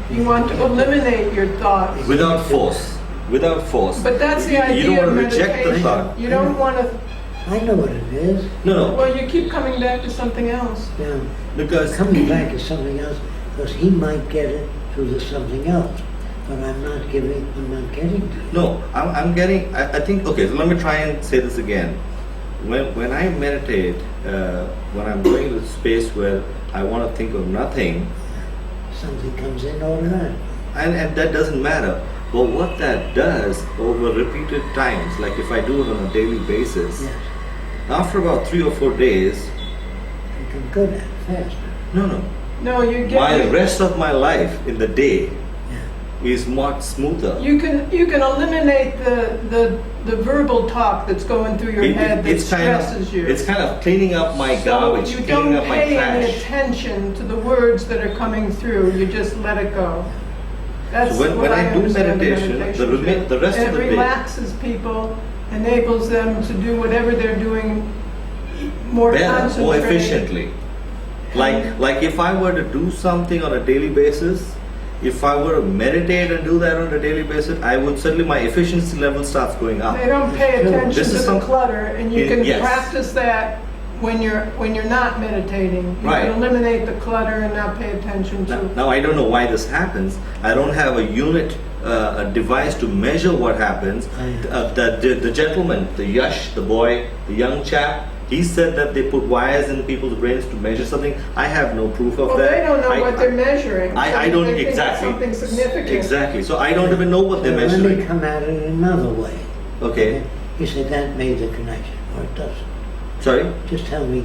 You want to eliminate your thoughts. Without force. Without force. But that's the You idea don't of want to reject the meditation. thought. You don't want to. I know what it is. No, Well, you keep coming back to something else. Now, because coming back to something else, because he might get it through the something else, but I'm not getting to it. no, I'm getting. I think okay. So let me try and say this again. When I meditate, when I'm going to a space where I want to think of nothing, Something comes in automatically. and that doesn't matter. But what that does over repeated times, like if I do it on a daily basis, Yes, after about 3 or 4 days, you can go that fast. no. No, you get. My rest of my life in the day Yeah. is much smoother. You can eliminate the verbal talk that's going through your head that stresses you. It's kind of cleaning up my garbage, So you cleaning don't up my pay any trash. attention to the words that are coming through. You just let it go. That's So when what I do understand meditation, the rest and of the it day. relaxes people, enables them to do whatever they're doing more Better, concentrated. more efficiently. Like if I were to do something on a daily basis, if I were to meditate and do that on a daily basis, I would certainly, my efficiency level starts going up. They don't pay attention This to is the some- clutter, and you can Yes. practice that when you're not meditating. You Right. can eliminate the clutter and not pay attention to. Now I don't know why this happens. I don't have a unit, a device to measure what happens. The gentleman, the Yash, the boy, the young chap, he said that they put wires in people's brains to measure something. I have no proof of Well, that. they don't know I- what they're measuring. so I don't they think it's exactly. something significant. Exactly. So I don't even know what they're Let me measuring. come at it another way. Okay. You said that made the connection, or it doesn't. Sorry. Just tell me,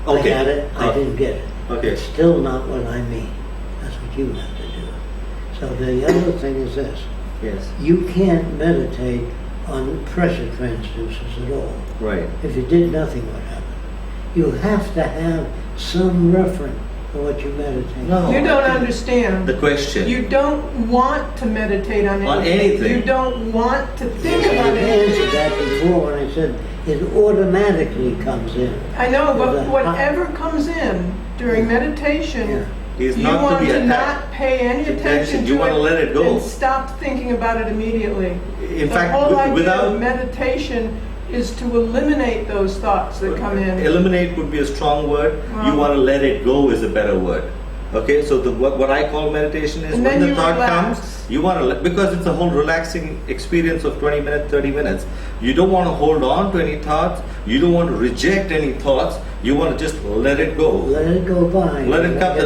Okay. I got it, I didn't get it. Okay. It's still not what I mean. That's what you have to do. So the other thing is this. Yes. You can't meditate on pressure transducers at all. Right. If you did nothing, what happened? You have to have some reference for what you meditate No. on. You don't understand. The question. You don't want to meditate on anything. On anything. You don't want to think I about answered anything. that before when I said it automatically comes in. I know, but There's a- whatever comes in during meditation, Is you not want to be to attacked. not pay any attention You to want to let it go. and stop thinking about it immediately. In The fact, whole idea without of meditation is to eliminate those thoughts that come in. eliminate would be a strong word. You Wow. want to let it go is a better word. Okay, so what I call meditation is And when then the you thought relax. comes, you want to because it's a whole relaxing experience of 20 minutes, 30 minutes. You don't want to hold on to any thoughts. You don't want to reject any thoughts. You want to just let it go. Let it go by. Let it come.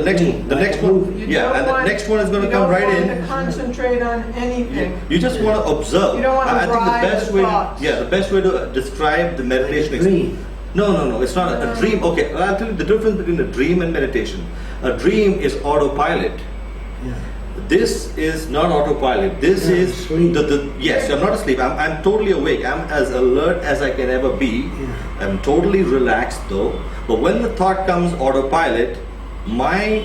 The next one, You yeah, don't and the want- next one is going to you come don't right want in. to concentrate on anything. You just want to observe. You don't want to I think ride the best the way, thoughts. yeah, the best way to describe the meditation Dream. No, it's not a dream. Okay, I'll tell you the difference between a dream and meditation. A dream is autopilot. Yeah. This is not autopilot. This You're is asleep. yes, I'm not asleep. I'm totally awake. I'm as alert as I can ever be. Yeah. I'm totally relaxed though. But when the thought comes autopilot, my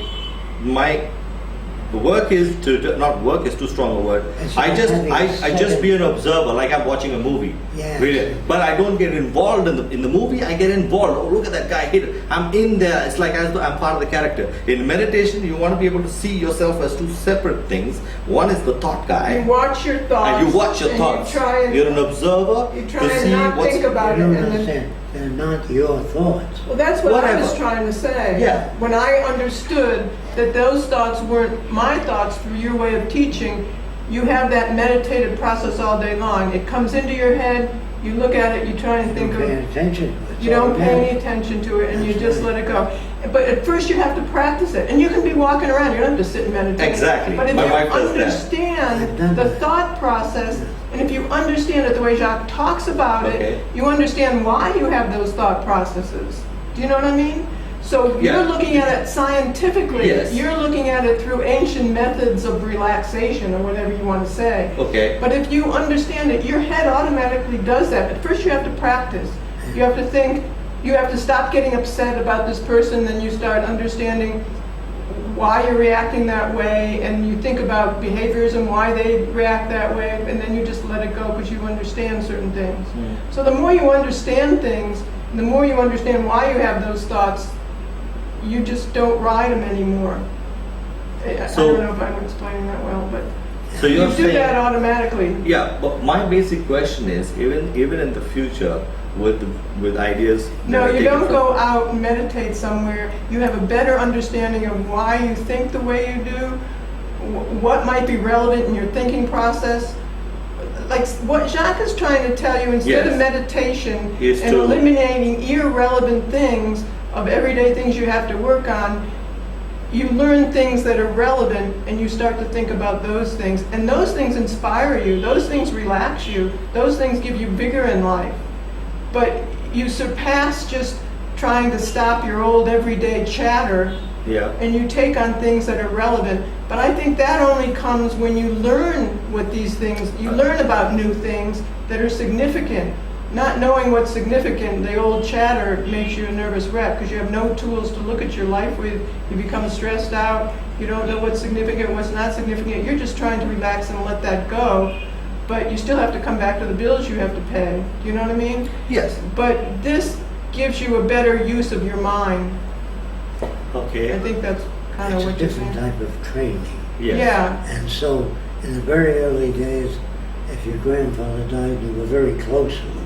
work is not work is too strong a word. It's I like just having I just seven- be an observer, like I'm watching a movie. Yeah. Really. But I don't get involved in the movie. I get involved. Oh, look at that guy here. I'm in there. It's like as though I'm part of the character. In meditation, you want to be able to see yourself as two separate things. One is the thought guy. You watch your thoughts. And you watch your and thoughts. You try and, You're an observer you to try and see not what's. think about You it. don't And then, understand. They're not your thoughts. well, that's what I was Whatever. trying to say. Yeah. When I understood that those thoughts weren't my thoughts through your way of teaching, you have that meditative process all day long. It comes into your head, you look at it, you try and You think don't of pay attention to it. You don't pay any attention to it, and you That's just right. let it go. But at first you have to practice it. And you can be walking around, you don't have to sit and meditate. Exactly. But if My you wife does that. I've understand done the that. thought process, and if you understand it the way Jacque talks about Okay. it, you understand why you have those thought processes. Do you know what I mean? So Yeah. you're looking at it scientifically. Yes. You're looking at it through ancient methods of relaxation, or whatever you want to say. Okay. But if you understand it, your head automatically does that. But first you have to practice. You have to think, you have to stop getting upset about this person, then you start understanding why you're reacting that way, and you think about behaviors and why they react that way, and then you just let it go because you understand certain things. So the more you understand things, the more you understand why you have those thoughts, you just don't ride them anymore. I So- don't know if I'm explaining that well, but So you you're do that saying, automatically. yeah, but my basic question is, even in the future, with ideas. that No, are you taken don't from- go out and meditate somewhere. You have a better understanding of why you think the way you do, what might be relevant in your thinking process. Like what Jacque is trying to tell you, instead of Yes. meditation Is and to- eliminating irrelevant things of everyday things you have to work on, you learn things that are relevant and you start to think about those things. And those things inspire you, those things relax you, those things give you vigor in life. But you surpass just trying to stop your old everyday chatter Yeah. and you take on things that are relevant. But I think that only comes when you learn what these things, you learn about new things that are significant. Not knowing what's significant, the old chatter makes you a nervous wreck because you have no tools to look at your life with. You become stressed out, you don't know what's significant, what's not significant. You're just trying to relax and let that go. But you still have to come back to the bills you have to pay. Do you know what I mean? Yes. But this gives you a better use of your mind. I Okay. think that's kind of It's a what you're different saying. type of training. Yes. Yeah. And so, in the very early days, if your grandfather died, you were very close to him,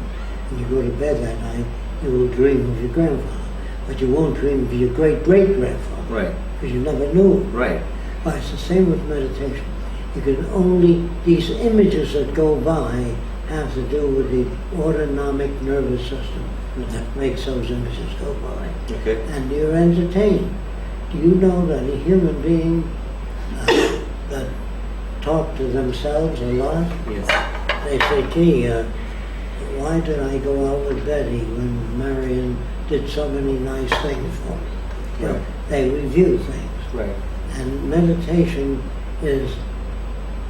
and you go to bed that night, you will dream of your grandfather. But you won't dream of your great-great-grandfather, Right. because you never knew him. Right. But it's the same with meditation. You can only, these images that go by have to do with the autonomic nervous system that makes those images go by. Okay. And you're entertained. Do you know that a human being that talk to themselves a lot, Yes. they say, gee, why did I go out with Betty when Marion did so many nice things for me? You know, Right. they review things. Right. And meditation is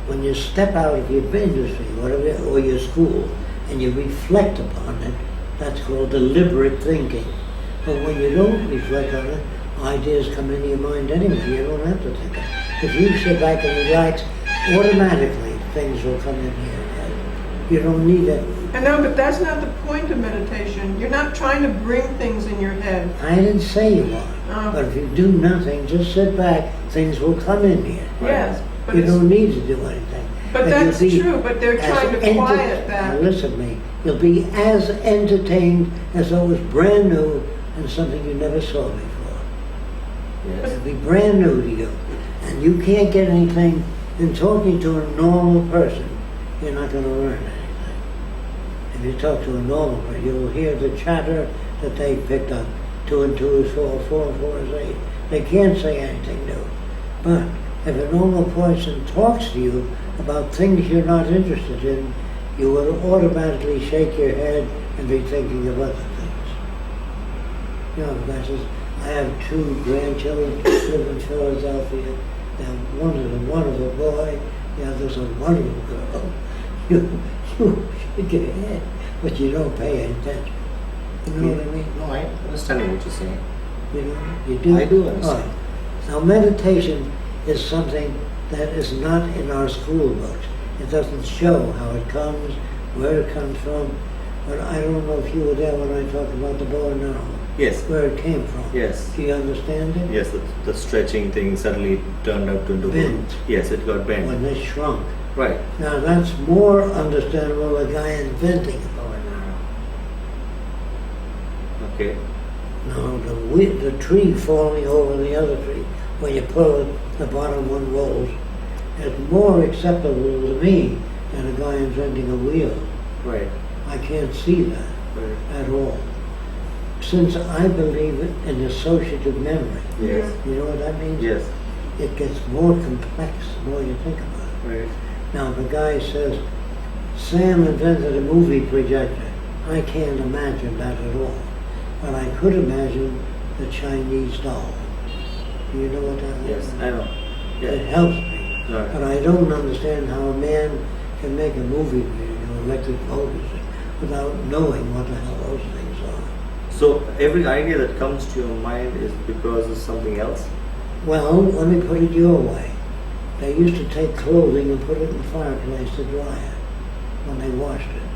when you step out of your industry, whatever, or your school, and you reflect upon it, that's called deliberate thinking. But when you don't reflect on it, ideas come into your mind anyway. You don't have to think it. If you sit back and relax, automatically things will come into your head. You don't need it. I know, but that's not the point of meditation. You're not trying to bring things in your head. I didn't say you are. Oh. But if you do nothing, just sit back, things will come in here. Yes, but You it's, don't need to do anything. but And you'll that's be true, but they're as trying to quiet Now that. listen to me. You'll be as entertained as though it was brand new and something you never saw before. Yes. It'll be brand new to you. And you can't get anything in talking to a normal person. You're not going to learn anything. If you talk to a normal person, you'll hear the chatter that they picked up. 2 and 2 is 4, 4 and 4 is 8. They can't say anything new. But if a normal person talks to you about things you're not interested in, you will automatically shake your head and be thinking of other things. You know, because I have 2 grandchildren live in Philadelphia. And one is a boy, the other's a wonderful girl. You shake your head, but you don't pay any attention. You know what I mean? No, I understand what you're saying. You know, you do. I do understand. All right. Now, meditation is something that is not in our school books. It doesn't show how it comes, where it comes from. But I don't know if you were there when I talked about the bow and arrow, Yes. where it came from. Yes. Do you understand it? Yes. The stretching thing suddenly turned out into Bent. Yes, it got bent. When they shrunk. Right. Now, that's more understandable, a guy inventing a bow and arrow. Okay. Now, the tree falling over the other tree, when you pull it, the bottom one rolls. It's more acceptable to me than a guy inventing a wheel. Right. I can't see that Right. at all. Since I believe in associative memory, Yes. you know what that means? Yes. It gets more complex the more you think about it. Right. Now, if a guy says, Sam invented a movie projector, I can't imagine that at all. But I could imagine the Chinese doll. Do you know what that Yes. is? I know. It Yeah. helps me. Right. But I don't understand how a man can make a movie video, electric motors, without knowing what the hell those things are. So every idea that comes to your mind is because of something else? Well, let me put it your way. They used to take clothing and put it in the fireplace to dry it when they washed it.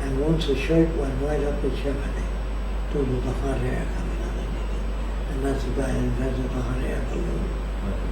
And once the shirt went right up the chimney due to the hot air coming underneath it. And that's the guy who invented the hot air balloon. Okay.